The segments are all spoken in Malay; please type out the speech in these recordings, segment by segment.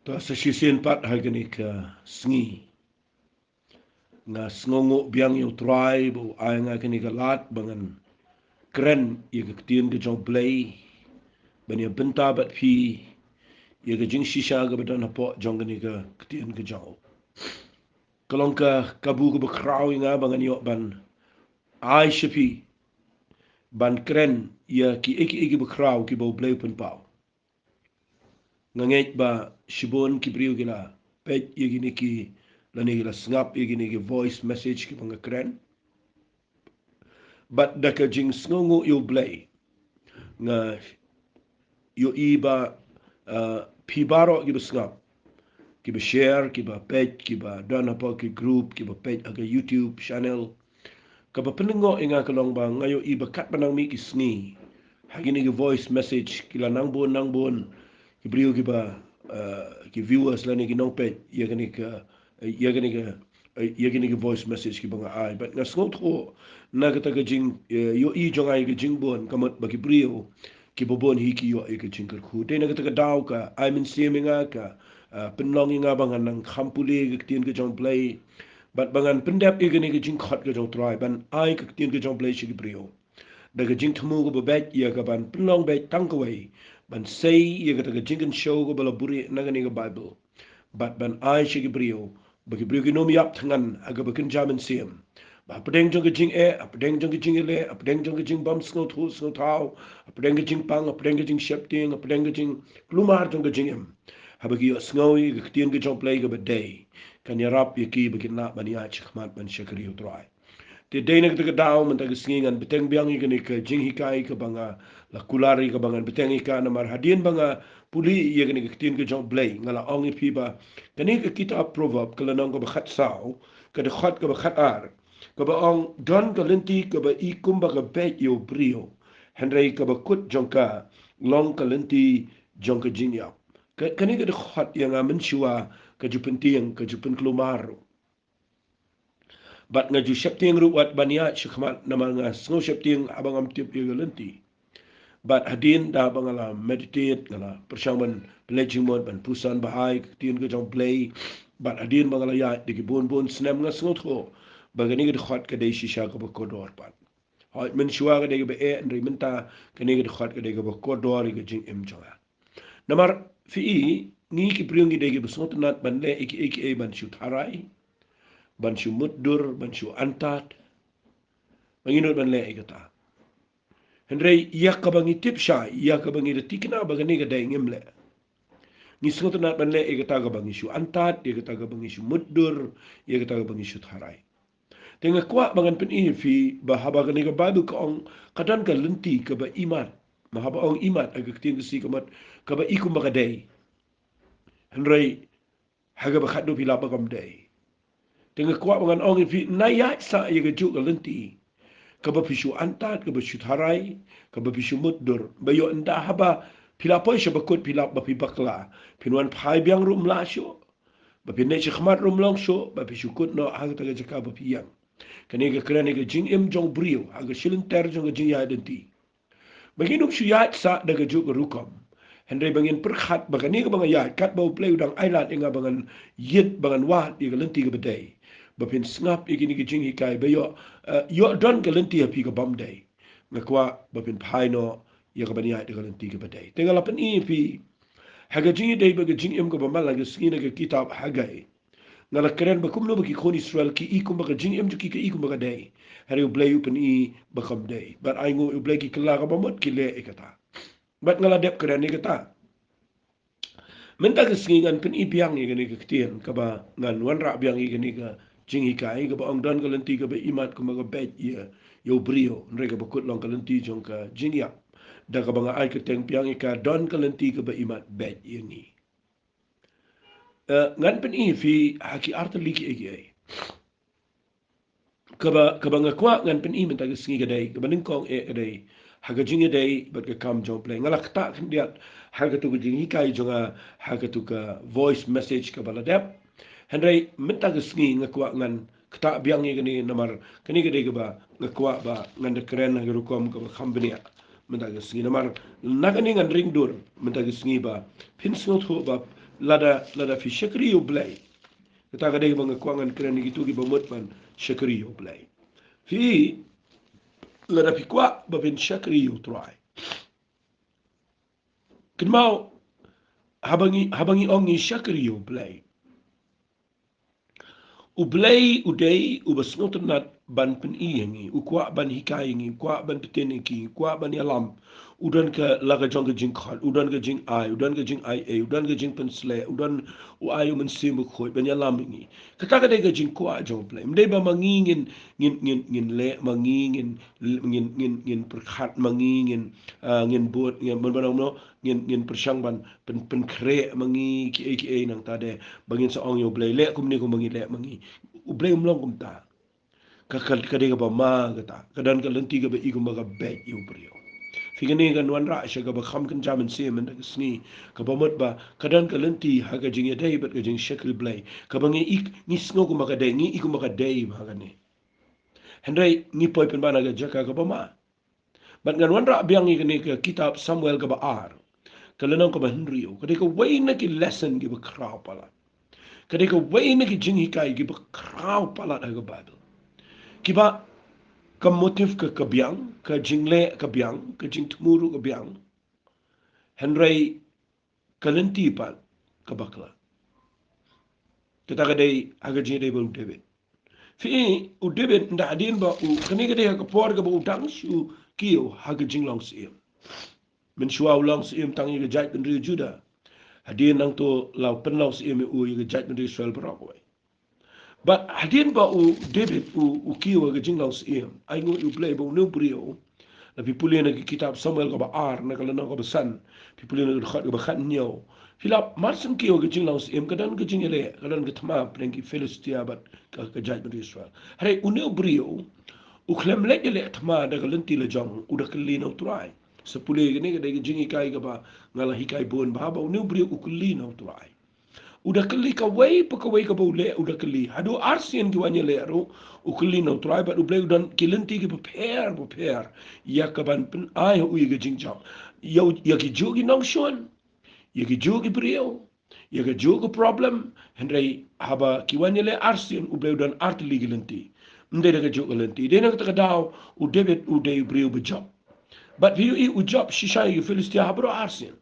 To sa sisian pat hagani ka sngi nga sngongo biang yo tribe o ay nga kani ka lat bangan kren ye ka tien ka jong play ban ye benta bat fi ye ka jing shisha ka badan po jong kani ka tien ka jong kalong ka kabu ka bakraw nga bangan yo ban ay shipi ban kren ye ki eki bakraw ki bo play pen pau ngangej ba shibon ki briu gila pet ye gini ki lani gila snap ye gini ki voice message ki panga kren but da ka jing sngongo yo blay nga yo iba pibaro ki ba snap ki ba share ki ba page ki ba dana pa ki group ki ba page aga YouTube channel ka ba peningo inga kalong ba ngayo iba kat panang mi ki sngi hagini ki voice message ki la nang bon ki briu ki ba ki viewers lani ki nong page ye gani ka ye gani ki voice message ki banga ai but nga sngot ko na ka ka jing yo i jong ai ki jing bon kamat ba ki briu ki bobon hi ki yo ai ki jing ku de na ka ka daw ka I mean seminga ka penlong nga bangan nang khampule ki tien ki jong play but bangan pendap i gani ki jing khot ki jong try ban ai ki tien ki jong play shi ki briu daga jing thamu go bet ya ka ban penlong bet tang ko wei ban say ye ka ka jing show go bala buri na gani ka bible but ban ai shi ki briu ba ki briu ki nom yap thangan aga ba kin jamin siam ba pedeng jong ki jing pedeng jong ki jing le pedeng jong ki jing bam sngo thu sngo thau pedeng ki jing pang pedeng ki jing shep ting pedeng ki jing klumar jong ki jing em ha ba ki sngo yi ki tien ki jong play ga ba day kan ya rap ye ki ba ki na ban ya chkhmat ban shakri utrai te dena kita daw man taga singingan beteng biang ikani ka jing hikai ka banga la kulari ka bangan beteng ika na mar hadien banga puli ye kani ka tin ka jong blay ngala ongi piba kani ka kita proverb kala nong ka bakhat sao ka de khat ka bakhat ar ka ba ong don ka Lynti ka ba I Kumba ka Beit yo brio henrei ka ba kut jong ka long ka Lynti jong ka jing yap kani ka de khat yang amen shua ka jupentiang ka jupen klumaru bat nga ju shepting ruwat bania shikmat nama nga sngo shepting abang am tip ye Lynti bat hadin da bangala meditate ngala persyaman pledging mod ban pusan bahai tin ke jong play bat hadin bangala ya de bon snem nga sngo tho bagani ge khat ke de shisha ko ko dor pat hoy men shwa ge de be e ndri menta kani ge khat ke de ko dor ge jing em joya namar fi ni ki priungi de ge snot nat ban le iki e ban shut harai ban shu muddur ban shu antat manginot ban le igata henrei iya ka bangi tip sha iya ka bangi de tikna bagani ga dai ngimle ni sngot na ban le igata ga bangi shu antat igata ga bangi shu muddur igata ga bangi shu tharai tenga kwa bangan pen I fi bahaba ga ni ga bible ka ong kadan ka Lynti ka ba imat mahaba ong imat aga tin si ka mat ka ba ikum ba ga dai henrei haga ba khadu pila ba gam dai tenga kwa bangan ong fi naya sa ye ga ju ga Lynti ka ba pishu antat ka ba shu tharai ka ba pishu muddur ba yo nda haba pila poy sha ba kut pila ba pi bakla pinwan phai biang rum la sho ba pin ne khmat rum long sho ba pishu kut no ha ta ga jaka ba pi yang kani ga krani ga jing em jong brio ha ga shilin ter jong ga jing ya Lynti bagin shu ya sa daga ju ga rukom henry bangin perkhat ba kani ga bang ya kat ba play udang island inga bangan yit bangan wat ga Lynti ga bedai ba pin snap igini ga jing hikai ba yo don ga Lynti api ga bam day ngakwa ba pin phai no ya ga bani ga Lynti ga bedai tengal pen I pi haga jing day ba ga jing em ga ba mal ga skina ga kitab hagai ngala keren ba kumno ba ki khon Israel ki I kum ba ga jing em ki ka I kum ba ga day hari u blay pen I ba kam day but ai ngo u blay ki kala ga ba mot ki le ikata but ngala dep keren ni kata menta ga singan pen I biang ni ga ni ka tien ka ba ngan wan ra biang I ga ni ga jing hikai ga ba ong don ga Lynti ga ba imat kuma ga bet ye yo brio nre ga ba kut long ka Lynti jong ka jing ya da ga ba nga ai ka teng piang ka don ka Lynti ga ba imat bet ye ni ngan pen I fi haki arta liki ege ka ba nga kwa ngan pen I menta ga singi ga dai ga ba ning kong ga dai haga jing ga dai bat ga kam jong play ngala kta kan dia haga tu ga jing hikai jonga haga tu ka voice message ka bala dep henry menta ga singi nga kwa ngan kta biang ye gani namar kani ga dai ga ba nga kwa ba ngan de kren ga rukom ka ba khambnia menta ga singi namar nagani ngan ring dur menta ga singi ba pin snot ho ba lada fi shakriyo blay kata kadai bang kuangan keren gitu ki bamut ban shakriyo blay fi lada fi kwa babin shakriyo try kenmau habangi ongi shakriyo blay ublay uday ubasngotanat ban pen iangi ukwa ban hikayangi kwa ban peteniki kwa ban yalam udan ka laga jong ka jing khat udan ka jing ai udan ka jing ai e udan ka jing pen sle udan u ayu men sim khoi ban yalam ngi kata ka de ka jing kwa jong play mde ba mangingin ngin le mangingin ngin perkhat mangingin ngin bot ngin ban no ngin persang ban pen kre mangi ki e nang tade bangin sa ong yo play le kum ni ko mangi le mangi ublay umlong kum ta kadega ba ma gata kadan ka lenti ga ba igu maga Beit yu brio figani ga nwan ra sha ga ba kham kan jamin se men da sni ka ba mot ba kadan ka lenti ha ga jing dai bat ga jing shakil blay ka ba ngi ik ni sngo ku maga dai ngi igu maga dai ma ga ne hendai ni poi pen bana ga jaka ka ba ma bat ngan wan ra biang ngi ni ka kitab Samuel ga ba ar ka lenong ka ba henrio ka de ka wai na ki lesson gi ba kraw pala ka de ka wai na ki jing hikai gi ba kraw pala da ga bible kiba ka motif ka kabyang ka jingle kabyang ka jing tumuru kabyang henry kalenti pan kabakla kita ka dai aga jing dai bang debit fi u debit nda adin ba u kani ka dai ka por ka ba u dang shu kiyo haga jing long sim men shua u long sim tang yi ka jait ben ri juda adin nang to law pen long sim u yi ka jait ben ri Israel barakoi but hadin ba u David u kiwa ga jinglaw sim ay ngu u play ba u no brio na pipuli na kitab Samuel ka ba ar na kala na ka ba san pipuli na khat ka ba khat nyaw hilap marsan kiwa ga jinglaw sim kadan ga jingele kadan ga tama pren ki Philistia bat ka jaj ba Israel hare u no brio u klem le tama da ka lenti le jong u da kli na utrai sepule ga ne ga jingi kai ga ba ngala hikai bon ba ba u no brio u kli na utrai udah keli ka wei pa ka wei ka bole udah keli hadu arsian ki wanya le ro u keli no try but u ble udan kilenti ki prepare ya ka ban pen ai u ye jing chap yo ya ki jogi nong shon ya ki jogi brio ya ka jogi problem henry haba ki wanya le arsian u ble udan art legilenti mde daga jogi lenti de na ka daw u debit u de brio be job but you u job shisha you philistia habro arsian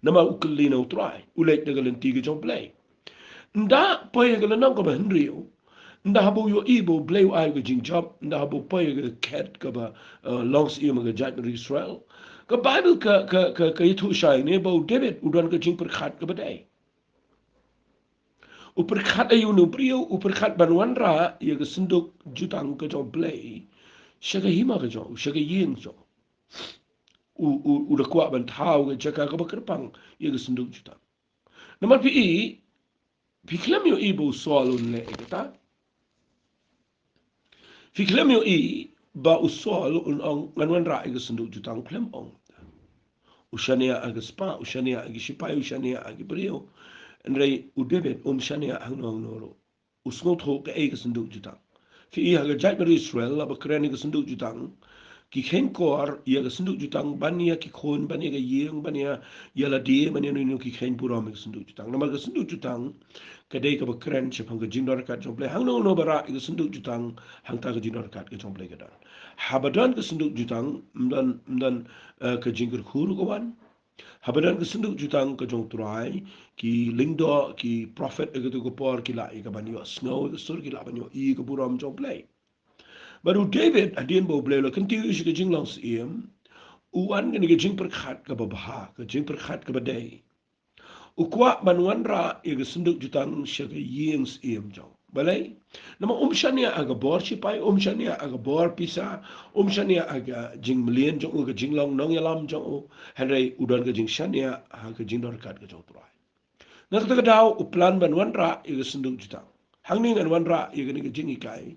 nama ukeli na utrai ulek daga lentiga jong play nda poye ga nang ko ban rio nda habu yo ibo play ai ga jing job nda habu poye ga cat ka ba longs i ma ga jat na Israel ka bible ka itu shai ne ba David udan ga jing per khat ka badai u per khat ayu no brio u per khat ban wan ra ye ga sinduk jutang ka jong play shaga hima ga jong shaga ying jong udah kuat ban tahu ke jaka ka bakerpang ye ga sinduk juta nama pi klam yo ibu soalun le kata fi klam yo ba usol un ong nganwan ra ga sinduk juta klam ong ushania aga spa ushania agi shipai ushania agi brio ndrei u debet shania ang noro usngot ho ka ga sinduk juta fi ha ga jait Israel la bakrani ga sinduk juta ki khen kor ya ga sinduk jutang bania ki khon bania ga yeng bania ya la de bania no ki khen pura me sinduk jutang nama ga sinduk jutang ka dei ka bakran che phang ga jindor kat jomple hang no bara ga sinduk jutang hang ta ga jindor kat ga jomple ga dan habadan ga sinduk jutang mdan ka jingir khur go wan habadan ga sinduk jutang ka jong trai ki lingdo ki prophet ga to go por ki la ga banyo snow ga sur ki la banyo I ga buram jomple baru David adien bo blela kentiu is ke jing langs iem uan ke jing perkhat ke babha ke jing perkhat ke badai ukwa banwan ra ye ke senduk jutang shake yings iem jong balai nama shania aga bor sipai shania aga bor pisa shania aga jing mlien jong ke jing long nong yalam jong henry udan ke jing shania ha ke jing dor kat ke jong tuai nak ta daw uplan banwan ra ye ke senduk jutang hangning an wan ra ye ke jing ikai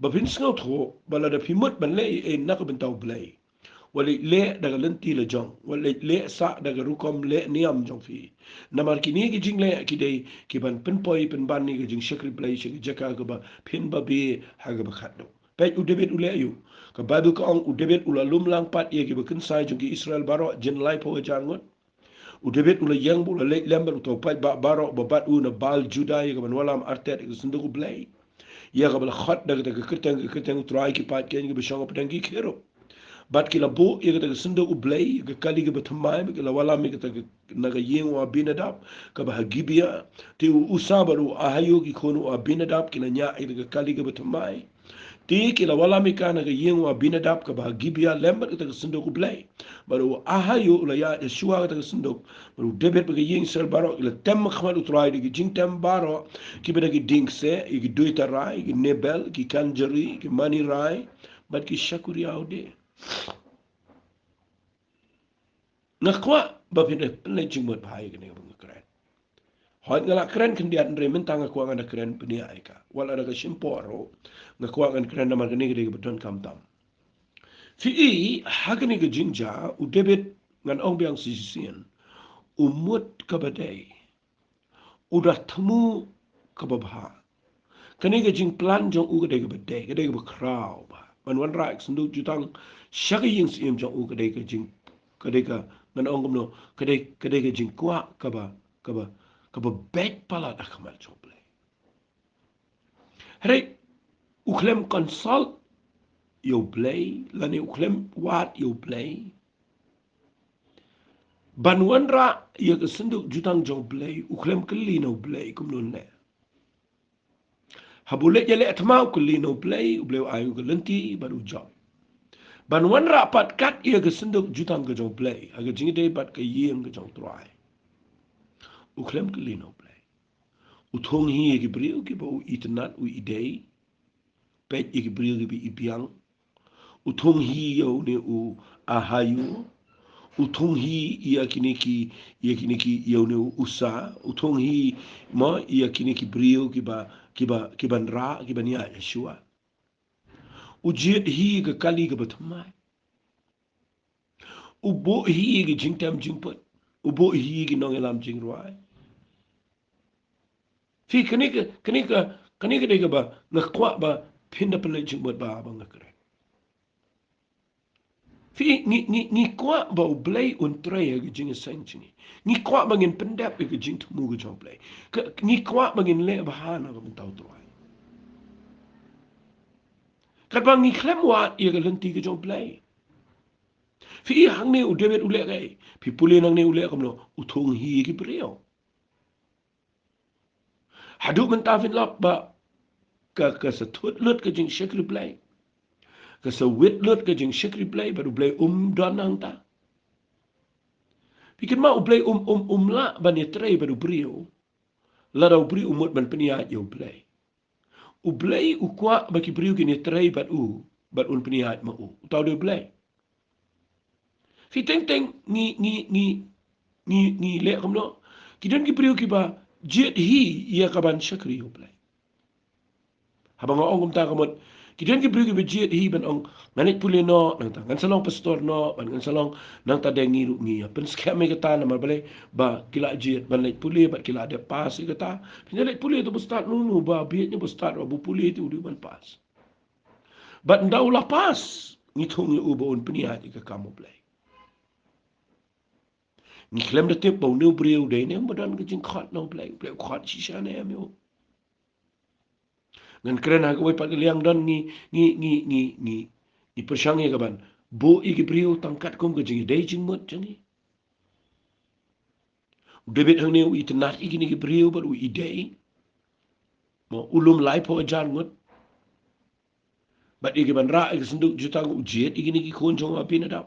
bapin sngaw tho bala da pimut ban le e nak ben taw blay wali le daga lenti le jong wali le sa daga rukom le niam jong fi namar ki ni gi jing le ki dei ki ban pin poi pin ban ni gi jing shakri blay shik jaka ga ba pin ba be ha ga ba khat do pe u debet u le yu ka bible ka ong u debet u la lum lang pat ye gi ba kin sai jong ki Israel baro jin lai po jangot Udebet ula yang bula lek lembar utau pai ba barok babat una bal juda ya kaman walam artet ke sunduku blai. Ya kabala khat daga daga kerteng utrai ki pat ken ke besong pedangi kero. Bat kila bo ya daga sunduku blai ke kali ke betamai ke la walam ke daga naga yeng wa binadap ke bahagibia te usabaru ahayo ki kono wa binadap kila nya daga kali ke betamai. Ti kila wala mikana ke yengwa binadap ke bahagibia lembat kita ke sendok blai baru ahayo ula ya Yeshua kita ke sendok baru debet ke yeng sel baro ila tem khmal utrai di jing tem baro ki beda ki dingse ki duita rai ki nebel ki kanjeri ki mani rai bat ki shakuri aude ngakwa ba pinde ple jing mot bahai ke ne bung keren hot ngala keren kendiat ndre mentang aku ngana keren penia aika wala daga shimporo ngakwa ngan keren nama gene gede beton kamtam fi hagani ke jinja u debit ngan ong biang sisien umut kabadai udah temu kababha kani ke jing plan jong u gede gede ke kraw ba man wan rak sendu jutang shagi yin sim jong u gede ke jing gede ka ngan ong gomno gede ke jing kwa kaba bet pala akmal joble Hei, uklem consult yo play, lani uklem wat yo play. Banwan ra ya kesenduk jutang jong play, uklem keli no play kumlun ne. Habule jale atmau keli no play, ubleu ayu ke Lynti baru job. Banwan ra pat kat ya kesenduk jutang ke jong play, aga jingi day pat ke yeng ke jong try. Uklem keli no play. Uthong hi ki briu ki bau itnat u idei, pet ki briu ki bi ipiang. Uthong hi yo ne u ahayu uthong hi ia kiniki yo ne usa uthong hi ma ia kiniki brio ki ban ra ki ban ya Yeshua ujet hi ke kali ke batmai ubo hi ke jingtam jingpot ubo hi ke nong elam jingruai fi kanika de ba ngakwa ba pinda pele jingbot ba ba ngakre Fi ni kwa ba u blay un traya ke jing essentially. Ni kwa bangin pendap ke jing tumu ke jong blay. Ni kwa bangin le bahana ke mentau tuai. Kat bang ni klem wat ia ke Lynti ke jong blay. Fi hang ni u debet u le kai. Fi puli nang ni u le kamno u thong hi ke brio. Hadu mentafin lap ba ka satut lut ke jing shekri blay. Ka sa wit lut ke jing shekri blay baru blay donang ta. Pikir ma u blay la ban ye tray baru brio. Lara u brio umut ban peniat yo blay. U blay u kwa baki brio kini tray bat un peniat ma u. Tau dia blay. Fi teng ni le kamno. Kidan ki brio ki ba jet hi ia kaban shakri yo blay. Habang ong ta kamot kidan ki brio ki ba jet hi ban ong nanit puli no nang ta ngan salong pastor no ban ngan salong nang ta dengi ru ngi pen skam me kata na balai ba kila jet ban lait puli ba kila de pas kata pinja lait puli tu start nunu ba biet ni start ba bu puli tu di ban pas bat ndau la pas ni thong u ba un pnia ka kamu play ni klem de tip ba nu brio de ne badan ke jing khat no play play khat chi sha ne me ngan keren ha ko pa liang dan ni persyangi kaban bo iki brio tangkat kom ke jing dei jing mot jani debit hang ne u itnat iki ni brio ba u idei mo ulum lai po jar ngot bat iki ban ra iki senduk jutang ujiet iki ni kon jong apin adap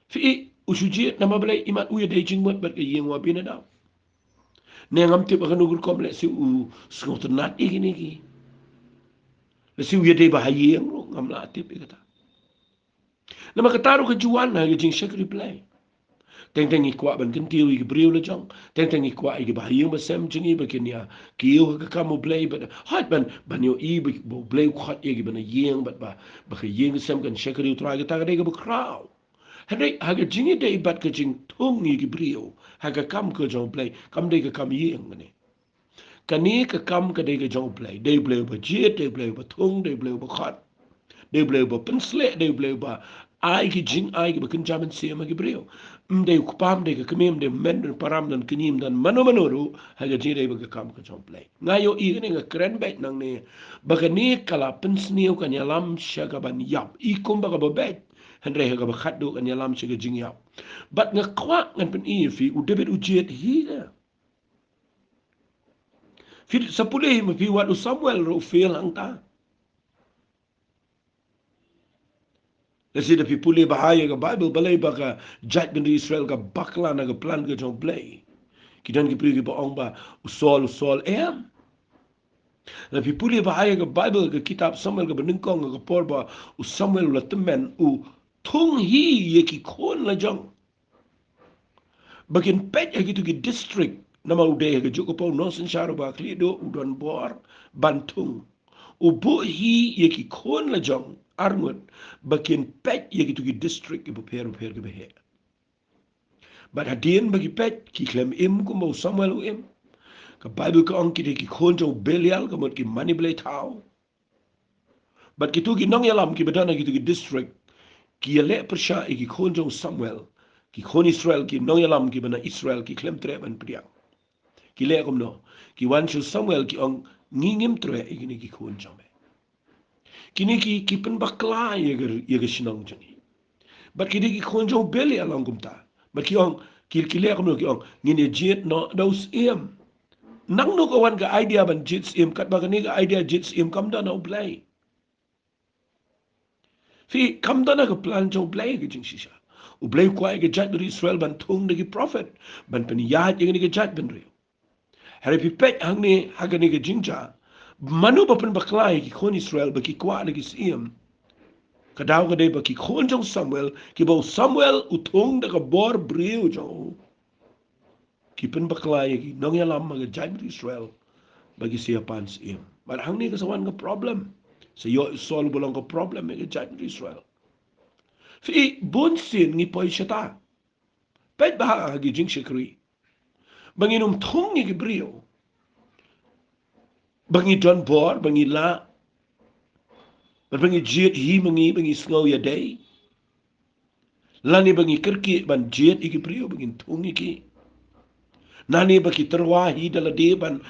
fi usujiet nama balai imat u dei jing mot bat ke yeng wa pin adap ne ngam tip akan ugur kom le si u skot nat iki ni ki le si u ye dei ba hayeng ro ngam la tip ikata nama kataru ke juan na ke jing shek reply teng ikwa ban kentiu iki brio le jong teng ikwa iki bahayeng ba sem jingi ba kenya kiu ka kamu play but hat ban yo i bo play khat iki ban yeng bat ba ka yeng sem kan shekri tra ga ta ga ga kraw hade haga jingi de bat ka jing tung iki brio haga kam ka jong play kam de ka kam yeng ne kani ka kam ka de ka jong play de play ba jet de play ba tung de play ba khat de play ba pensle de play ba ai ki jing ai ki bakin jaman siya magibrio mde kupam de kemim de men param dan kinim dan mano ru haga jire baga kam ka chomplay ngayo i ne nga kren bet nang ne baga ne kala pensniu kan yalam shaga ban yap I kumba ka bet henre haga ba khaddu kan yalam shaga jing yap bat nga kwa ngan pen I fi u debet u jet hi fi sapule ma fi wat u Samuel ro feel ang ta Lesi da pipuli bahaya ka Bible balai baka jat dengan Israel ka bakla na ka plan ka jong play. Kidan ki pri ki baong ba usol em. La pipuli bahaya ka Bible ka kitab Samuel ka beningkong ka por ba u Samuel la temen u tung hi ye ki kon la jong. Bakin pet ya gitu ki district nama ude ka joko po nosen sharu ba klido udon bor bantung. Ubu hi ye ki kon la jong arngut bakin pet ye gitu ki district ibu per ke behe. But hadien bagi pet ki klem im ko mo Samuel im. Ka Bible ka ong ki kon jong Belial ka mot ki manipulate how. But kitu ki nong yalam ki badana gitu ki district ki yale persya ki kon jong Samuel ki kon Israel ki nong yalam ki bana Israel ki klem tre ban priang. Ki le kom no ki wan shu Samuel ki ong ngingim tre ikini ki kon jong. Kini ki pen bakla ye ga sinong jani. But kini ki kon jong Belial ong kumta. But ki ong ki le kom no ki ong ngini jet no dos im. Nang no kawan ka idea ban jits im kat bagani ka idea jits im kam da no play. Fi kam da na ka plan jong play ka jing shisha. U play kwa ka jat dari Israel ban tung de ki prophet ban pen yahat yang ni ka jat ban rio. Hari pi pet hang ni hagani ka jingja. Manu ba pen baklai ki kon Israel ba ki kwa de ki sim. Kadaw ka de ba ki kon jong Samuel ki ba Samuel u tung de ka bor brio jong. Ki pen baklai ki nong yalam ma ka jat dari Israel bagi siapan sim. But hang ni kasawan ka problem. So yo solve bolong ka problem e jat Israel. Fi bun sin ngi poi shata. Pet bah gi jing shikri. Banginum thong ngi brio. Bangi don bor bangi la. Bangi jet hi bangi snow ya day. Lani bangi kerki ban jet iki brio bangi thong iki. Nani baki terwahi dala de ban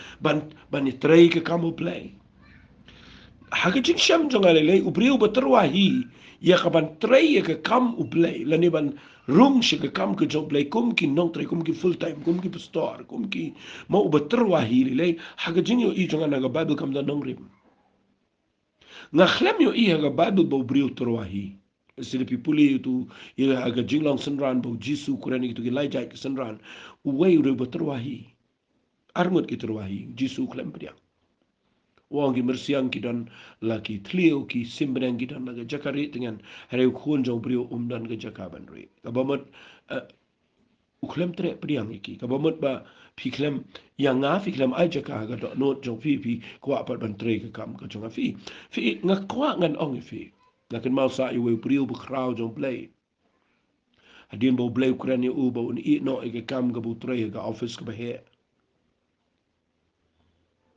itrai ke kamu play. Hagajing syam jangalele ubriu baterwahi ya kaban tray ya ke kam ublay lani ban rung shi ke kam ke job play kum ki nong tray kum ki full time kum ki pastor kum ki mau baterwahi lele hagajing yo I jangana ga Bible kam da nong rim nga khlem yo I ga Bible bo ubriu terwahi sila pipuli itu ya hagajing long senran bo Jisu kurani itu ki laijai ke senran uway ubriu baterwahi arngut ki terwahi Jisu khlem priang wang ki mersiang ki dan laki tlio ki simbenang ki dan laga jakari dengan hari ukun jong brio dan ke jakaban re kabamot uklem tre priang iki kabamot ba fiklem yang nga fiklem ai jaka ga do not jong fi kwa pat ban tre ke kam ka jong fi nga kwa ngan ong fi lakin mau sa iwe brio bu krau jong play hadin bo play ukrani u bo ni no ke kam ga bu tre ga office ka ba he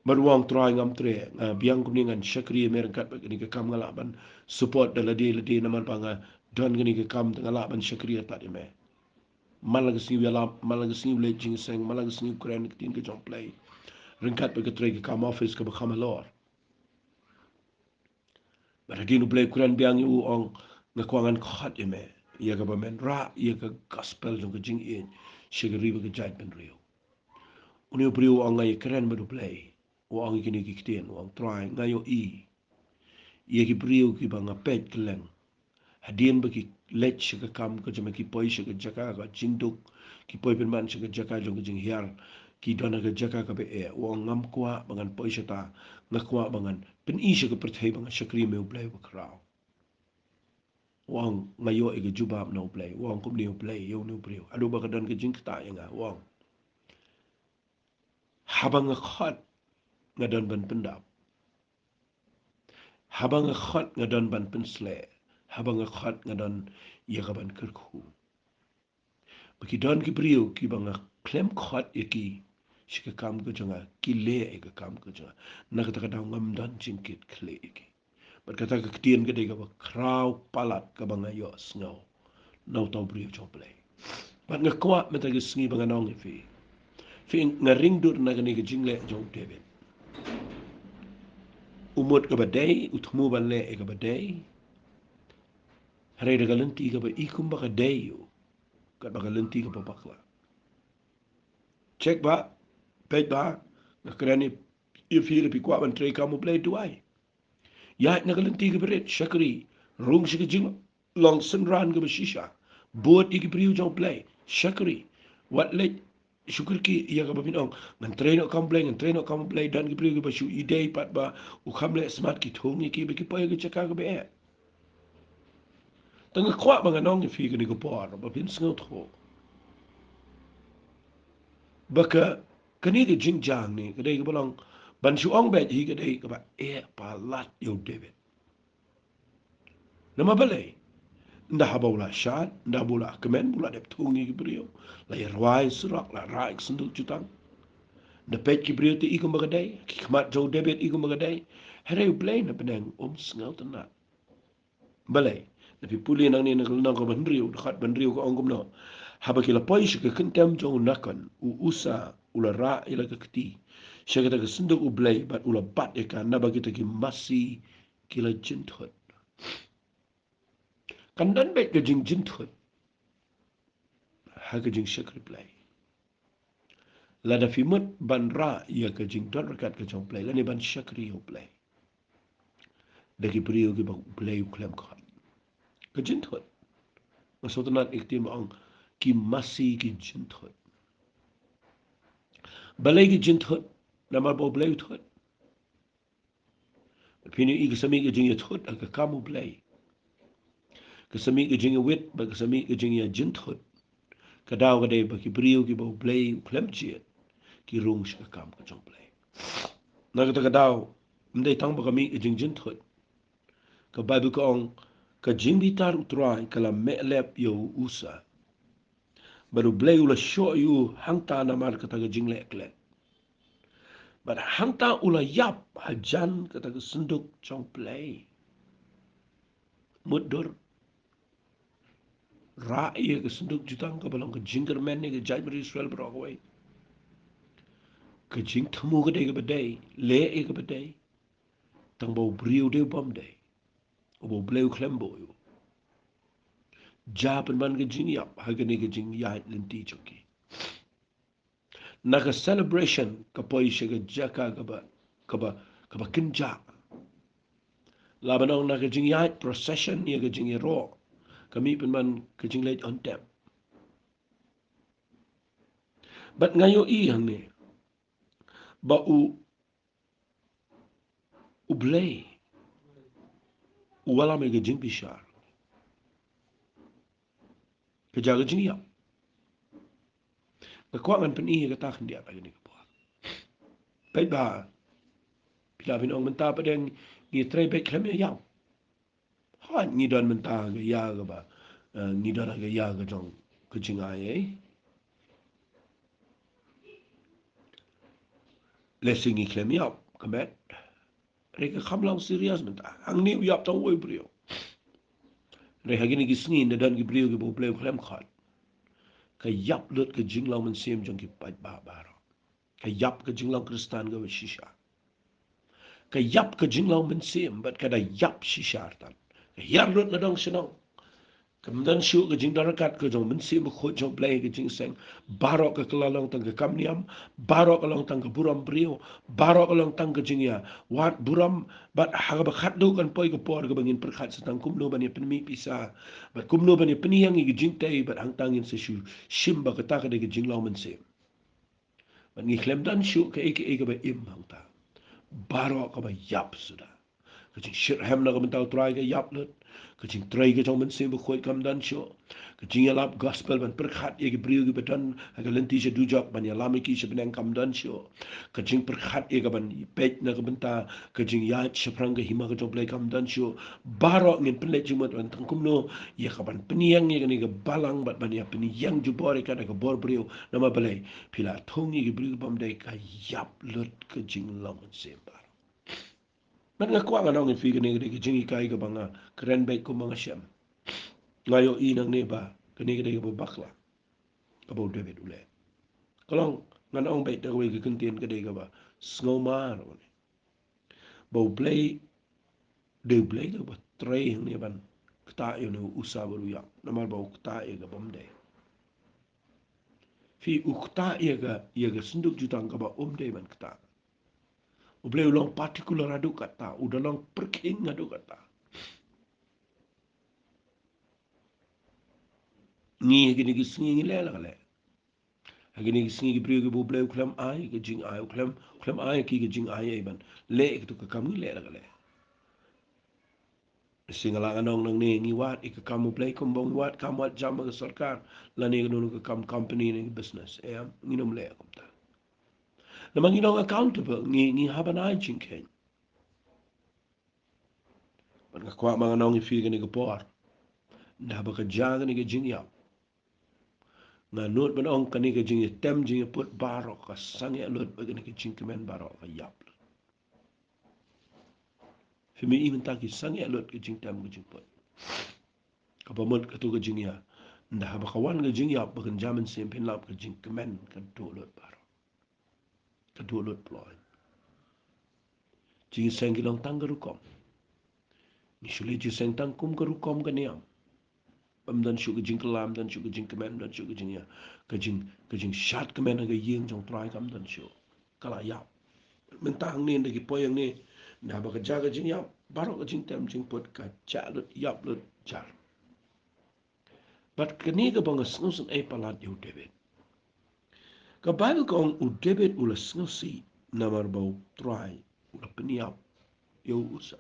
Maruang try ngam tre biang kuningan syakri merkat ni ke kam ngalaban support ladi naman panga don gani ke kam ngalaban syakri ta di me malagasni wala malagasni le jing seng malagasni kren tin ke jong play ringkat pe ke tre ke kam office ke ba kam lor baradin play kren biang u ong ngakwangan khat me ya ga ba men ra ya ga gospel jong ke jing in syakri be ke jait ben rio uni brio ong ngai kren ba play wang kini kikten wang try ngayo ye ki brio ki banga pet kleng hadien ba ki lech ka kam ka jama ki poi ka jaka ka jinduk ki poi pen man ka jaka jong jing hiar ki dona ka jaka ka be e wang ngam kwa bangan poi ta ngakwa bangan pen I ka perthai banga shakri me play ba krao wang ngayo e ka jubab no play wang kum ni play yo no brio adu ba ka don ka jing ta yanga wang habang khat ngadon ban pendap habang khat ngadon ban pensle habang khat ngadon yagaban kerku baki don ki brio ki banga klem khat yaki shika kam ko janga ki le e ka kam ko janga nakata ka ngam dan jinkit kle yaki berkata ke ketien gede ke kraw palat ke bangayo sngau nau tau brio jong play bat ngakwa meta ke sngi banganong fi ngaring dur na gani ke jingle jong David umut ke badai utmu balle ke badai hare de galenti ke ba ikum ba kadai kat ba galenti ke papakla cek ba pej ba ngakrani ifile pi kwa ban tre kamu play duai ya na galenti ke beret shakri rung shi ke jing long sun ran ke shisha bot iki priu jong play shakri wat le syukur ki ia ka babinong ngan train kam play dan ki priu ke basu idei pat ba u kham le smart ki thong ki be ki pa ke chaka ke be tang kwa ba nganong ni fi ke ni ko por ba pin sngo tho ba ka kani ke jing jang ni ke dei ke bolong ban shu ong be hi ke dei ke ba e pa lat yo David nama balai nda habawla shat nda bula kemen bula dep tungi gibriyo la yarwai surak la raik senduk jutang nda pet gibriyo te ikum bagadai ki kmat jo debet ikum bagadai here play na peneng sngau tena balai na pi puli nang ni nang ko bandriyo dekat bandriyo ko ongum no haba kila poi shi ke kentem jo nakan usa ula ra ila ke keti shagata ke senduk u blay bat ula bat eka na bagi ki masi kila jinthot kandan bet ke jing jinthot ha ke jing shakri play lada fimut ban ra ia ke jing don rakat ke jong play lani ban shakri ho play dagi priyo ki bang play klem khat ke jin thot masotanat iktim ang ki masi ki jin thot balai ki jin thot nama bo play thot pini i ke sami ke jing thot ka kamu play ke sami ke jing wit ba ke sami ke jing jin thot ka daw ka dai ba ki priyo ki bo play klem jet ki rung ka kam ka jong play na ka daw mdai tang ba kami ke jing jin thot ka Bible ko ang ka jimbitar utrai kala melep yo usa baru blay ula show you hangta na mar kata ka jingle eklet but hangta ula yap hajan kata ka sunduk chong play mudur ra iya ka sunduk jutang ka balang ka jinger men ni ka jaj beri Israel berokawai ka jing temu ka day ka badai le ka badai tang bau briu de bom day o bau blay klembo yo japan man ka jing yap hagani ka jing yait linti choki naka celebration kapoi shiga jaka kaba kinja labanong naka jing yait procession ya ka jing ro kami pun man ka jing late on tap but ngayo I hang ni ba u blay u wala me ka jing bishar ka jaga jing yap ka kwangan pen I ka tak ndia pa ni ka po pai ba pila bin ong menta pa den ni trai be klem ya ha ni don menta ga ya ga ba ni don ga ya ga jong ka jing ai blessing I klem yap kamet reka kamlang serius menta ang ni yap tang woi brio re hagini ki sngi na dan ki brio ki bo play klem khat ka yap lut ka jinglang man sem jong ki pat ba baro ka yap ka jinglang kristan ga shisha ka yap ka jinglang man sem bat ka da yap shisha tan ka yap lut na dong sinong kemudian syuk ke jing darakat ke jong mensi berkhut jong play ke jing seng barok ke kelalong tang ke kamniam barok ke long tang ke buram brio barok ke long tang ke jing ya wat buram bat haga bakhat do kan poi ke por ke bangin perkhat setang kumno bani penmi pisa bat kumno bani peniang ke jing tai bat hang tangin se shu shimba ke ta ke de ke jing long mensi bat ngi klem dan syuk ke ke ba im hang ta barok ke ba yap sudah ke jing shir hem na ke mental try ke yap lut kecing try ke jong mensi berkhoi kam dan syo kecing yalap gospel ban perkhat ye ke brio ke bedan aga lenti je dujak ban yalami ki se benang kam dan syo kecing perkhat ye ke ban pet na ke benta kecing ya seprang ke hima ke jong play kam dan syo barok ngin penle jumat ban tangkumno ye ke ban peniang ye ke ni ke balang bat ban ya peniang jubore ka ke bor brio nama balai pila thong ye ke brio bam dai ka yap lut kecing long sembar Man nga kwa nga nang fi gani gani jingi kai ka banga kren bai ko mga shem. Ngayo inang ne ba gani gani ka bakla. Ka bo David ule. Kalong nga nang bai ta wei ka kentien ka ka ba snow mar ni. Bo play de play ka ba tray ni ban kta yo no usa baru ya. Namal ba kta ye ka bom de. Fi ukta ye ka senduk jutang ka ba de ban kta. Ublay ulang particular adu kata, udalang perking adu kata. Ni gini gisingi le la le. Gini gisingi gibri gibu blay uklam ay ke jing ay uklam ay ki ke jing ay ban le ke tu ke kamu le la le. Singala anong nang ni ngiwat ik kamu blay kumbong wat kamu wat jam ke sarkar la ni gnu ke kam company ni business em nginom le kumta. Namang inong accountable ngi haban ay jing ken. Ban ka kwa mga nong ifi gini ke por. Nda ba ka jaga ni ke jing yap. Na not ban ong kani ke jing tem jing put barok ka sangi alot bagani ke jing kemen barok ka yap. Fimi imen taki sangi alot ke jing tem ke jing put. Kapamot ka tu ke jing ya. Nda haba kawan ke jing yap bagan jaman sempin lap ke jing kemen ka tu alot barok. Ka tu alot ploy. Jing sengi lang tang ke rukom. Ni suli jing seng tang kum ke rukom ke niam. Bam dan syuk ke jing kelam dan syuk ke jing kemen dan syuk ke jing ya. Ke jing syat kemen ke ying jong try kam dan syuk. Kala yap. Mentang ni lagi poyang ni dah bekerja ke jing yap baru ke jing tem jing pot ka lut yap lut jar. But kini ke bang sengusen palat yu David. Ka Bible kong u David ula sengusi namar bau try ula peniap yu usa.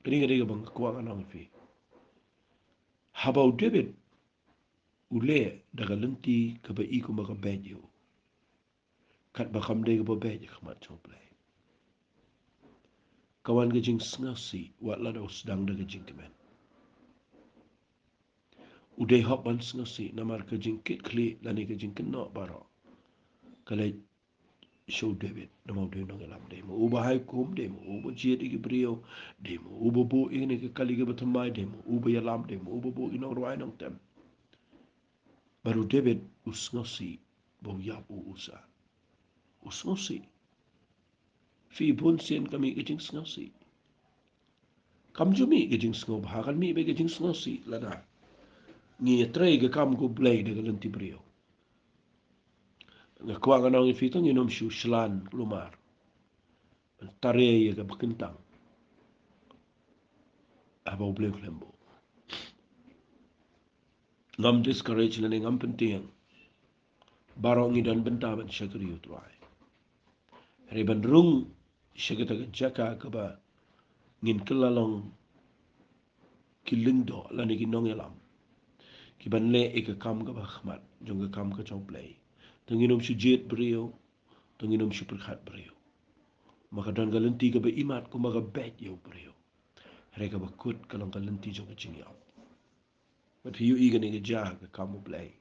Kini ke bang kuang anang fi. Habau David ule daga Lynti ke Beit ku maka Beit yu. Kat bakam de ke Beit khamat choplay. Kawan ke jing sengusi wat la sedang daga jing kemen. Udai hop ban sengosi namar ke jingkit kli lani ke jingkit no baro. Kalai show David nama udai nong elam demo uba hai kum demo uba jiet iki brio demo uba bo ini ke kali ke betamai demo uba yalam demo uba bo inong ruai nong tem. Baru David usngosi bo yap usa. Usngosi. Fi bun sen kami ke jing sengosi. Kam jumi ke jing sengob hakan mi be ke jing sengosi lada. Ngi tray ke kam go blay de ke Lynti brio. Nga kuang anong ifitong inom siya slan lumar. Tare ya ka bakintang. Abaw blek lembo. Ngam discourage na ngam penting. Barong idan bentaban siya kariyo tuay. Riban rung siya kita jaka ka ba ngin kilalong kilindo lani ginong elam. Kiban le ika kam ka ba khmat. Jong ka kam ka chong play. Tanginom siya jet brio. Tanginom siya perkhat brio. Maka dan ka Lynti ka ba imat ko maka bet yaw brio. Reka bakut kalong ka Lynti jong ka chingiyaw. But hiyo iga ni ja ka kamu play.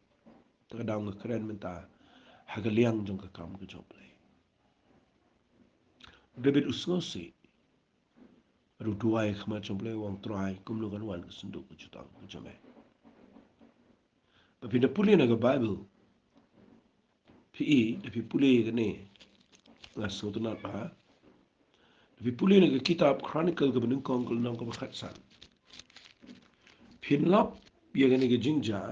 Taka daw nga keren menta hagaliang jong ka kamu ka jong play. David usngosi. Aru duay kama jong play wang try kumlukan wan ka sunduk ka jutang ka jome. Papinda puli na ka Bible. Pi dapi puli ka ni. Nga suntunat pa. Dapi puli na ka kitab Chronicle ka benungkong ka lunang ka bakatsan. Pinlap ya ka ni ka jingja.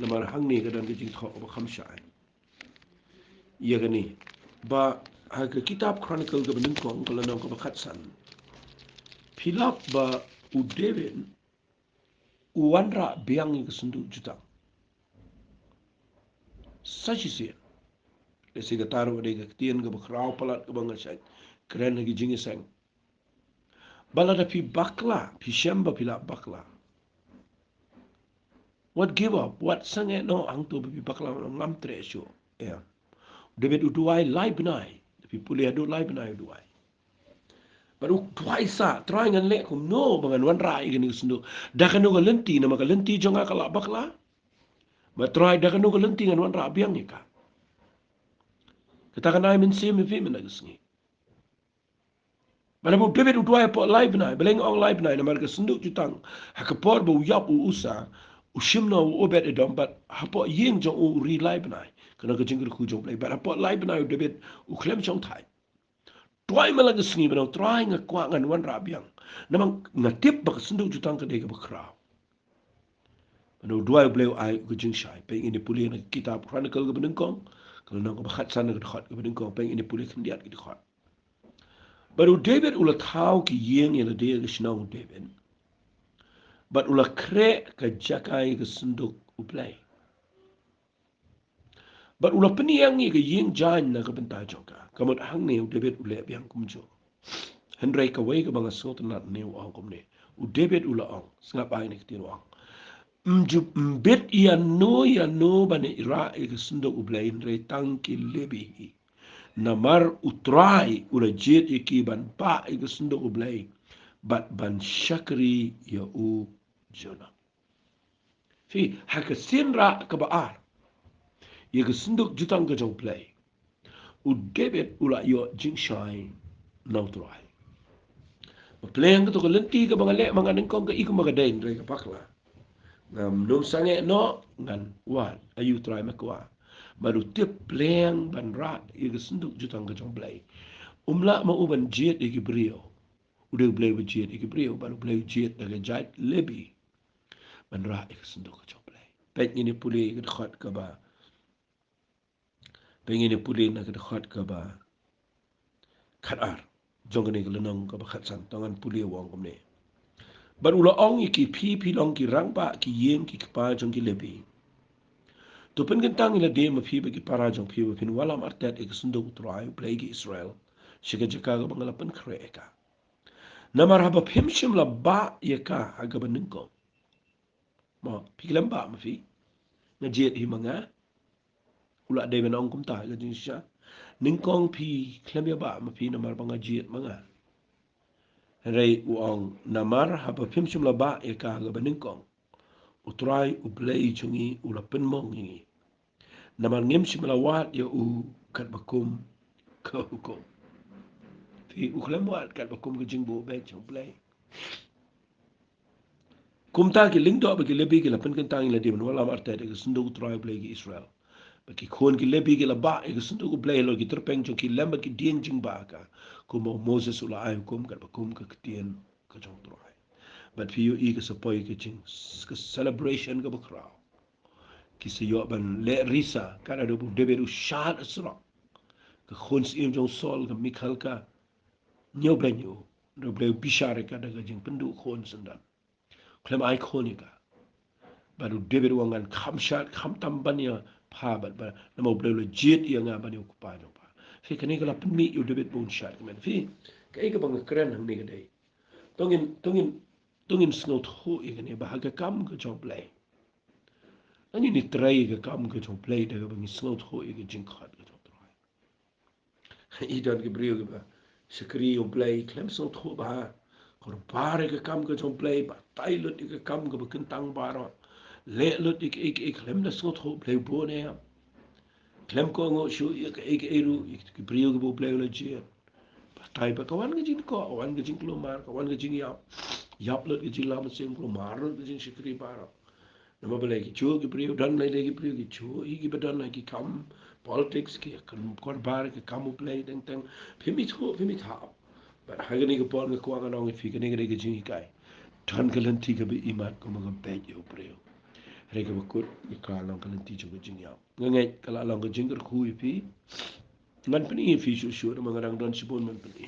Namar hang ni ka dan ka jing thok ka bakhamshaan. Ya ka ni. Ba haga kitab Chronicle ka benungkong ka lunang ka bakatsan. Pilap ba u David uwanra biang ka sunduk jutang. Sashi siya. Lesi ka taro ka ka tiyan ka bakraw palat ka mga siyang. Keren lagi jingi sang. Bala da pi bakla. Pi siyamba pila bakla. What give up? What sange no ang to pi bakla ngam tresyo. Yeah. David uduay lai benai. Pi puli adu lai benai uduay. Baru tuai sa try ngan le kum no bangan wan rai gani sunduk. Da kanu ka Lynti nama ka Lynti jonga ka bakla. Ba try da kanu ka Lynti ngan wan ra biang ni ka. Kita kan ai min sim fi min agisngi. Mana bu David udwaya po live na, beleng ong live na, na marga sunduk jutang, hakapor bu yap usa, ushimna obet edom, but hapo ying jong re live na, kana ka jingir ku jong play, but hapo live na David klem jong thai. Tuai malaga singi bana, tuai nga kwa ngan wan rabiang, namang ngatip baka sunduk jutang ka dega bakraw. Ano udwaya bleu ai ku jing shai, peng ini puli na kitab Chronicle ka benengkong, kalau nang ka bakhat sana ka dekhot ka benengkong, peng ini puli kendiat ka dekhot. Baru David ula tahu ki yeng yang dia gesnau David. But ula kre ka jakai ke senduk uplay. But ula peniangi ke yeng jan na ke bentai joka. Kamut hang ne David ula biang kumjo. Henry ka wei ke banga sot nat ne ong kum ne. U David ula ong sengap ai ne ketiro ong. Mjup mbet ya no bane ira ke senduk uplay Henry tang ki lebi. Namar utrai ula jet iki ban pa ke senduk uplay. But ban shakri ya u jona. Fi haka sinra ka baar. Ya ke senduk jutang ke jong play. U David ula yo jing shai nau trai. Play ang to ka lenti ka mga le mga ningkong ka iku mga dain ray ka pakla. Ngam nung sange no ngan wan ayu try makwa. Baru tip playang ban rat ya ke senduk jutang ke jong play. Umla ma uban jet iki brio. Udah play with jet iki brio baru play jet daga jait lebi. Ban rat ya ke senduk ke jong play. Pet ini puli ke dekat ka ba. Pengen puli na ke dekat ka ba. Khatar jong ni lenong ka ba khat san tangan puli wong kom ne. Bar ula ong iki pi long ki rang pa ki yeng ki pa jong ki lebi. Tu pen gentang ila de ma pi ba ki para jong pi ba pin wala martet ik sunduk trai play ki Israel. Shika jaka ga bangala pen kre ka. Namar haba pim shim la ba ye ka aga ba ningko. Ma pi ba ma fi. Na jet hi manga. Ula de ben ong kum ta ga jing sha. Ningkong pi klem ya ba ma pi namar banga jet manga. Rei uong namar haba pim shim la ba ye ka aga ba ningkong. Utrai uplay chungi ula penmong ini. Naman ngem si malawat ya kat bakum ke hukum. Fi uklam wat kat bakum ke jingbo baik chung play. Kumta ki ling do bagi lebi ki lapen kentang ila di wala marta de senduk utrai play ki Israel. Bagi khon ki lebi ki la ba e senduk play lo ki terpeng chung ki lamba ki dien jing ba ka. Kumo Moses ula ay hukum kat bakum ke ketien ke chung utrai. But fi yu i ke sapoi ke jing ke celebration ke bakraw. Kisi yo ban le risa kada do debe du shat asra ke khons im jong sol ke mikhal ka nyo benyo do ble bishare kada ga jing pendu khon sendan klem ai khonika baru debe du wangan kham shat kham tam banya pha bat ba namo ble le jet ya nga banya ku pa jong pa fi kani kala penmi yu debe bon shat men fi kai ka bang kren hang ni ga dei tongin snot ho igane ba ga kam ga jong ble ani ni trai ga kam ga jong play da ga bang snot ho ga jing khat ga jong trai I dan ga brio ga ba skri o play klem snot ho ba kor pare ga kam ga jong play ba tai lut ga kam ga ba kentang ba ro le lut ik klem na snot ho play bo ne ya klem ko ngo shu ik eru ik brio ga bo play la je ba tai ba kawan ga jing ko wan ga jing lo mar kawan ga jing yap lut ga jing la ma sem ko mar ga jing skri ba ro nama bela ki chuo ki priyo dan lai lagi priyo ki chuo i ki badan lagi kam politics ki kan kor bar ki kam play deng teng phimi chuo phimi tha but hagani ko por ko ga nong fi kani ga jingi kai tan kalan ti ga bi imat ko ma be yo priyo re ga ko ni ka lang kalan ti chu ga jingi ya ngai kala lang ga jingar khu i fi ngan pani fi shu shu ma ngarang don sibon man pani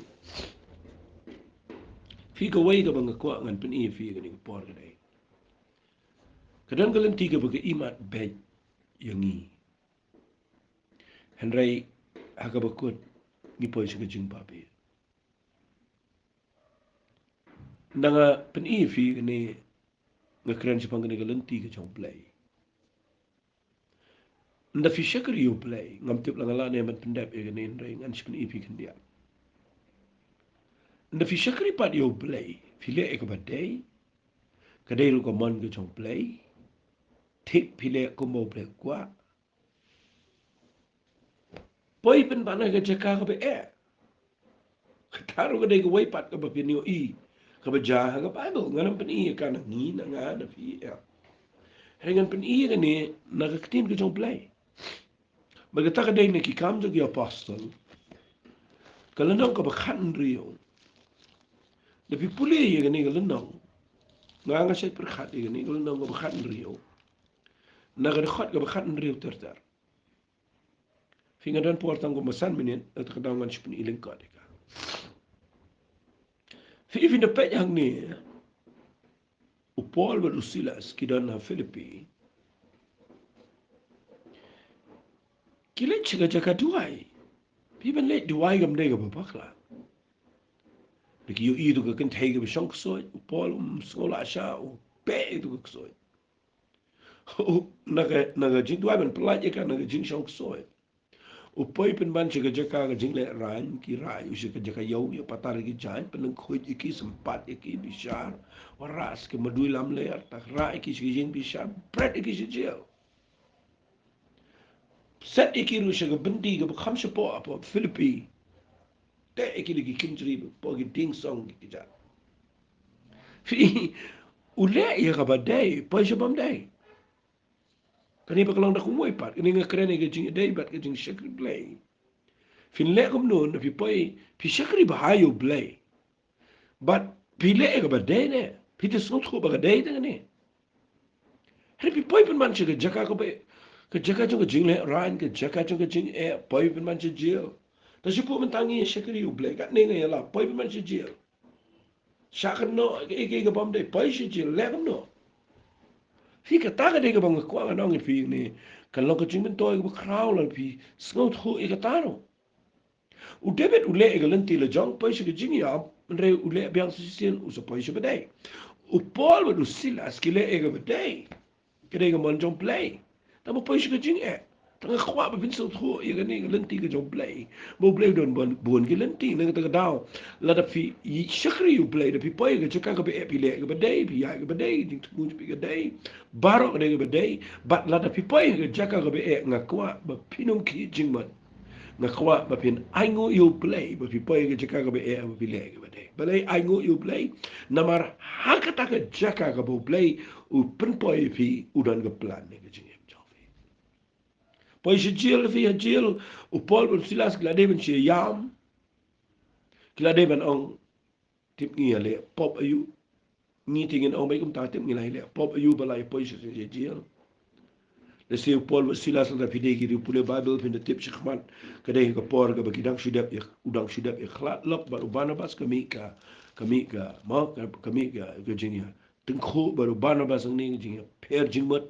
fi ga wai ga bang ko ngan pani fi ga ni por ga dai kadang-kadang tiga bagi imat Beit Iangi. Henry haga bakut ni poi suka jing babi. Nanga peni fi ni ngakran si pangkani ka Lynti ka chong play. Nda fi syakar you play ngam tip lang ala ne man pendap e gani Henry ngan si peni fi kan dia. Nda fi syakar pat you play fi le e ka badai kadai ru ka man ka chong play. Tik fi le ko mo play kwa. Poi pen bana ka jaka ka be e. Taruh ke dai ke waipat ke bapinio I. Ke bejah ke Bible. Nganam pen I kan ngi na ngada fi ya. Hengan pen I kan ni na ke ketin ke jong play. Bagata ka dai ne ki kam jo ki apostle. Kalandong ka bakhan rio. Lebih pulih ya kan ni kalandong. Nga saya perkhat ya kan ni kalandong ka bakhan rio. Na ka dekhot ka bakhan rio tertar. Finga dan portang ko masan minit at kadawangan siya pun iling ka dika. Fi ifin da pet yang ni upol ba Silas kidan na Filipi. Kila chika jaka duai. Pi ban le duai gam de ga bakla. Diki yu I tu ka kan thai ga bishong soy upol skola sha u pe tu ka soy. Naga jing duai ban pelaj ka naga jing shong soy. Upoi pen ban chika jaka ga jing le ran ki rai u chika jaka yau ya patar ki jan pen khoi iki sempat iki bishar waras ke madui lam le tak rai ki chika jing bishar pret iki jil. Set iki ru chika bendi ga kham shapo apo Filipi. Te iki lagi kinjri po gi ding song ki ja. Fi ule ya ga badai po shabam dai. Kani ba kalang da kumoi pat kani nga krene ga jing dai bat ga jing shakri play. Fin le kum nun fi poi fi shakri ba hayo play. But fi le ga badai ne. Fi te snot ko ba ga dai da ne. Hari fi poi pen man chika jaka ko be ka jaka chung ga jing le ran ka jaka chung ga jing e poi pen man chika jil. Ta si po man tangi shakri u play ka ne nga la poi pen man chika jil. Shakan no ke bom dai poi chika jil le kum no. Fi ka ta ga dai ga bang ko ga nong fi ni kan lo ka jing ben toy ga kraw la fi snot ko e ka ta no. U David ule e ga Lynti le jong poi chika jing ya re ule biang sisien u so poi chika dai. U Paul wa Silas ki le e ga badai. Kaya nga man jong play. Tama pa yung jing e. Tanga kwa ba pinso ko yung gani Lynti ka jong play. Mo play don buon ki Lynti nga taga daw. La da fi shakri yung play da fi pa yung chaka ka ba e pile ka ba day pi ya ka ba day ding tumun pi ka day. Baro ka day ka ba day. But la da fi pa yung chaka ka ba e nga kwa ba pinong ki jing man. Nga kwa ba pin ay ngo yung play ba fi pa yung chaka ka ba e ba pile ka ba day. Balay ay ngo yung play. Namar hakata ka chaka ka ba play u penpoi fi udan ke plan ni ke jing jofi. Poi si jil fi jil u Paul ben Silas kila de ben si yam kila de ben ong tip ngi le pop ayu ngi tingin ong bai kum ta tip ngi lai le pop ayu balai poi si jil. Le si Paul ben Silas la fi de ki pule Bible fin de tip shikman ke de ke por ke bakidang sudap ik udang sudap ik khlat lok ba Barnabas kami ka ma kami ka ke jing ya. Tengku baru Barnabas ang ning jing per jing mat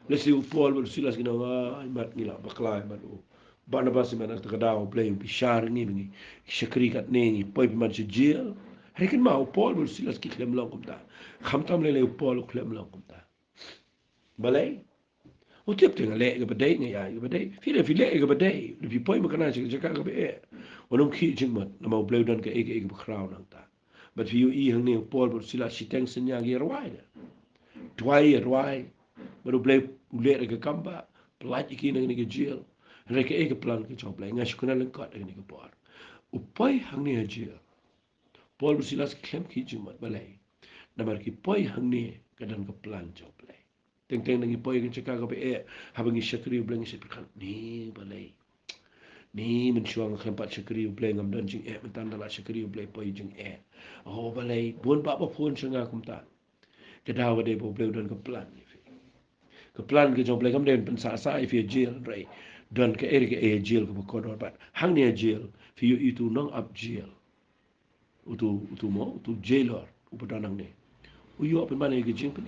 lesi Paul baru Silas gina mat ngila bakla baru Barnabas man ta kadaw play pi shar ni ni shakri kat ni poi pi man jil rekin ma Paul baru Silas ki klem long kumta khamtam le Paul klem long kumta balai o tip tenga le ga badai ni ya ga badai fi le ga badai fi poi ma kana jaka ga be onum ki jing mat na ma play don ka e bakra nang ta but fi I hang ni Paul baru Silas si teng senya gi rwai rwai baru play ule ke Kamba pelaj iki nang ni ke jail reke e ke plan ke job play ngas kuna lengkat ni ke por upai hang ni jail Paul Silas klem ki jumat balai namar ki poi hang ni kadang ke plan job play teng nang poi ke cakap ke be habangi syakri blang se perkan ni balai ni mencuang kempat syakri play ngam dan jing mentan dalam syakri play poi jing oh balai buon ba pun senga kumta kedawa de bo play dan ke plan ni ke plan ke jong play kam den pen sa fi jail rai dan ke eri ke jail ke ko dor bat hang ni jail fi you itu nong up jail utu mo utu jailor upadanang ne u yo pen mane ke jing pen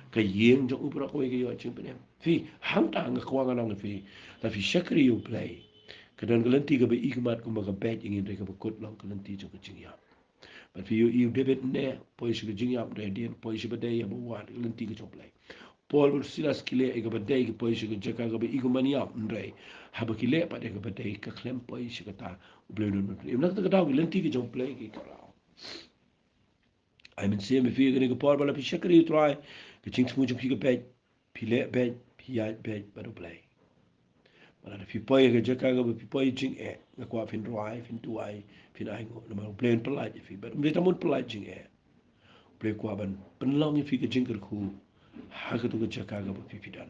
ke yeng jong upra ko ke yo jing pen fi hang ta nga kwa nang fi la fi shakri you play ke dan Lynti ke be ikmat ko ma Beit ingin re ke kot long Lynti jong ke jing ya but fi you debit ne po shi ke jing ya re den po shi be de ya bo wa Lynti ke jong play Paul ber Silas kile e ga badai ke poi shi ke jaka ga be igumania ndai haba kile pa de ga badai ka klem poi shi ta ble no im nak ta ga Lynti ke jong play ke kala ai men se me fi ga Paul bala pi shakri try ke ching smu jong ki ga be pile be pi ya be ba do play Mana fi poi ke jaka ga fi poi jing ga kwa fin ruai fin tuai fin ai ngo na ma plan pelai fi but me tamun pelai jing play kwa ban pen long fi ke jing ku ha ga tu ga jaka ga fi fi dan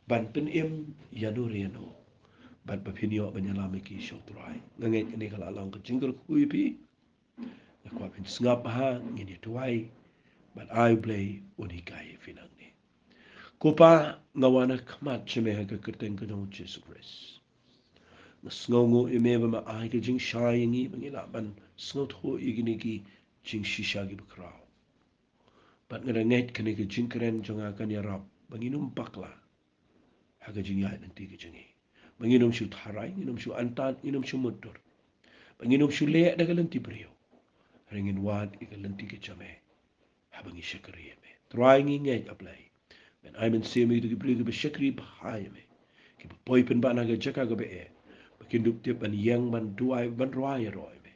ban pen em ya no re no ban pa fin yo ban ya la me ki shok tuai ngai ne kala long ke jing ku fi ga kwa fin ngap ha ni ni tuai ban ai play oni kai fi nang ni Kupa ngawana kmat chime ha ka kerteng ka jong Jesus Christ sngongo imeba ma ai ke jing shai ngi bangila ban sngot ho igini ki jing shisha gi bakrao bat ngara net kene ke jing kren jonga kan ya rab banginum pakla ha ke jing ya nanti ke jingi banginum shu tharai nginum shu antan nginum shu mudur banginum shu le daga lenti brio ringin wad ika lenti ke chame ha bangi shakari me trying ngai apply ben I men semi to brio ke shakri bahai me ki boy pen ba na ga jaka ga be bakin duk tip ban yang ban duai ban roai roi me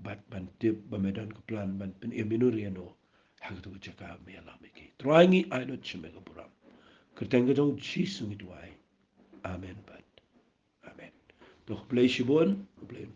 bat ban tip ba medan ko plan ban pen eminuri no hak tu jaka me la me ki trying I not chime ga buram kerteng ga jong chisu mi duai amen bat amen to play shibon play